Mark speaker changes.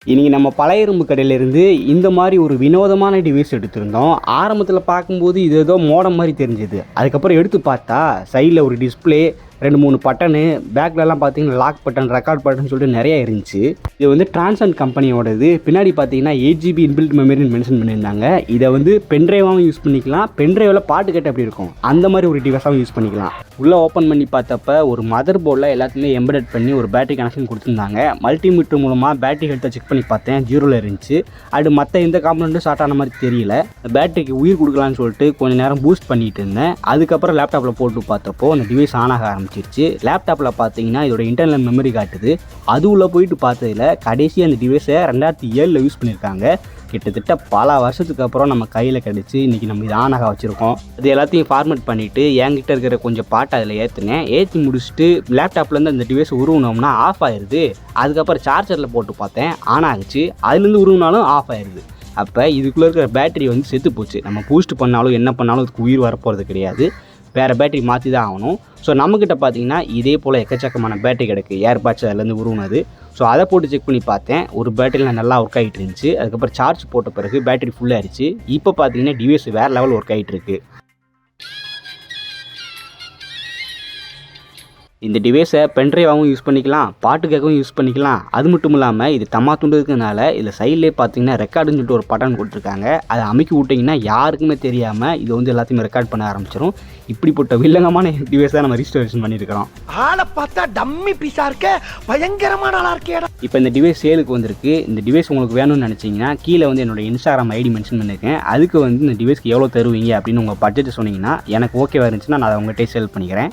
Speaker 1: இன்னைக்கு நம்ம பழைய இரும்பு கடையிலேருந்து இந்த மாதிரி ஒரு வினோதமான டிவைஸ் எடுத்திருந்தோம். ஆரம்பத்தில் பார்க்கும்போது இது ஏதோ மோடம் மாதிரி தெரிஞ்சது. அதுக்கப்புறம் எடுத்து பார்த்தா சைடில் ஒரு டிஸ்பிளே, 2-3 பட்டனு, பேக்லலாம் பார்த்தீங்கன்னா லாக் பட்டன், ரெக்கார்ட் பட்டன் சொல்லிட்டு நிறைய இருந்துச்சு. இது வந்து டிரான்சன் கம்பெனியோடது. பின்னாடி பார்த்தீங்கன்னா 8GB இன்பில்ட் மெமரின்னு மென்ஷன் பண்ணியிருந்தாங்க. இதை வந்து பென்ட்ரைவாகவும் யூஸ் பண்ணிக்கலாம். பென்ட்ரைவில் பாட்டு கேட்ட எப்படி இருக்கும் அந்த மாதிரி ஒரு டிவைஸாகவும் யூஸ் பண்ணிக்கலாம். உள்ளே ஓப்பன் பண்ணி பார்த்தப்ப ஒரு மதர் போர்டில் எல்லாத்துலேயும் எம்பெடட் பண்ணி ஒரு பேட்டரி கனெக்ஷன் கொடுத்துருந்தாங்க. மல்டிமீட்டர் மூலமாக பேட்டரி ஹெல்த்தை செக் பண்ணி பார்த்தேன், 0ல் இருந்துச்சு. அது மற்ற எந்த காம்பனண்ட்டும் ஸ்டார்ட் ஆன மாதிரி தெரியல. பேட்டரிக்கு உயிர் கொடுக்கலான்னு சொல்லிட்டு கொஞ்சம் நேரம் பூஸ்ட் பண்ணிட்டு இருந்தேன். அதுக்கப்புறம் லேப்டாப்பில் போட்டு பார்த்தப்போ அந்த டிவைஸ் ஆன் ஆக ஆரம்பிச்சிருச்சு. லேப்டாப்பில் பார்த்தீங்கன்னா இதோட இன்டர்னல் மெமரி காட்டுது. அது உள்ள போயிட்டு பார்த்ததில் கடைசி அந்த டிவைஸை 2007 யூஸ் பண்ணியிருக்காங்க. கிட்டத்தட்ட பல வருஷத்துக்கு அப்புறம் நம்ம கையில் கிடச்சி இன்றைக்கி நம்ம இது ஆன் ஆக வச்சுருக்கோம். அது எல்லாத்தையும் ஃபார்மேட் பண்ணிவிட்டு என்கிட்ட இருக்கிற கொஞ்சம் பாட்டை அதில் ஏற்றி முடிச்சுட்டு லேப்டாப்லேருந்து அந்த டிவைஸ் உருவினோம்னா ஆஃப் ஆயிடுது. அதுக்கப்புறம் சார்ஜரில் போட்டு பார்த்தேன், ஆன் ஆகிடுச்சு. அதுலேருந்து உருவினாலும் ஆஃப் ஆயிடுது. அப்போ இதுக்குள்ளே இருக்கிற பேட்டரி வந்து செத்து போச்சு. நம்ம பூஸ்ட் பண்ணாலும் என்ன பண்ணாலும் அதுக்கு உயிர் வரப்போகிறது கிடையாது. வேறு பேட்டரி மாற்றி தான் ஆகணும். ஸோ நம்மக்கிட்ட பார்த்தீங்கன்னா இதே போல் எக்கச்சக்கமான பேட்டரி கிடக்கு, ஏர்பாட்ஸ் அதுலேருந்து உருவுனது. ஸோ அதை போட்டு செக் பண்ணி பார்த்தேன், ஒரு பேட்டரியில் நல்லா ஒர்க் ஆகிட்டு இருந்துச்சு. அதுக்கப்புறம் சார்ஜ் போட்ட பிறகு பேட்டரி ஃபுல்லாகிடுச்சு. இப்போ பார்த்தீங்கன்னா டிவைஸ் வேறு லெவல் ஒர்க் ஆகிட்டு இருக்கு. இந்த டிவைஸை பென்ட்ரைவாகவும் யூஸ் பண்ணிக்கலாம், பாட்டு கேட்கவும் யூஸ் பண்ணிக்கலாம். அது மட்டும் இல்லாமல் இது தம்மா துண்டுறதுனால இதில் சைட்லேயே பார்த்தீங்கன்னா ரெக்கார்டுன்னு சொல்லிட்டு ஒரு பட்டன் கொடுத்துருக்காங்க. அதை அமைக்கி விட்டிங்கன்னா யாருக்குமே தெரியாமல் இது வந்து எல்லாத்தையுமே ரெக்கார்ட் பண்ண ஆரம்பிச்சிடும். இப்படிப்பட்ட வில்லங்கமான டிவைஸ் தான் நம்ம ரிஸ்டோரேஷன் பண்ணியிருக்கிறோம்.
Speaker 2: ஆளை பார்த்தா டம்மி பீஸா இருக்க, பயங்கரமான ஆளா இருக்கேடா.
Speaker 1: இப்போ இந்த டிவைஸ் சேலுக்கு வந்திருக்கு. இந்த டிவைஸ் உங்களுக்கு வேணும்னு நினச்சிங்கன்னா கீழே வந்து என்னோட இன்ஸ்டாகிராம் ஐடி மென்ஷன் பண்ணியிருக்கேன். அதுக்கு வந்து இந்த டிவைஸ்க்கு எவ்வளோ தருவீங்க அப்படின்னு உங்கள் பட்ஜெட் சொன்னீங்கன்னா எனக்கு ஓகேவா இருந்துச்சுன்னா நான் அதை உங்கள்கிட்ட சேல் பண்ணிக்கிறேன்.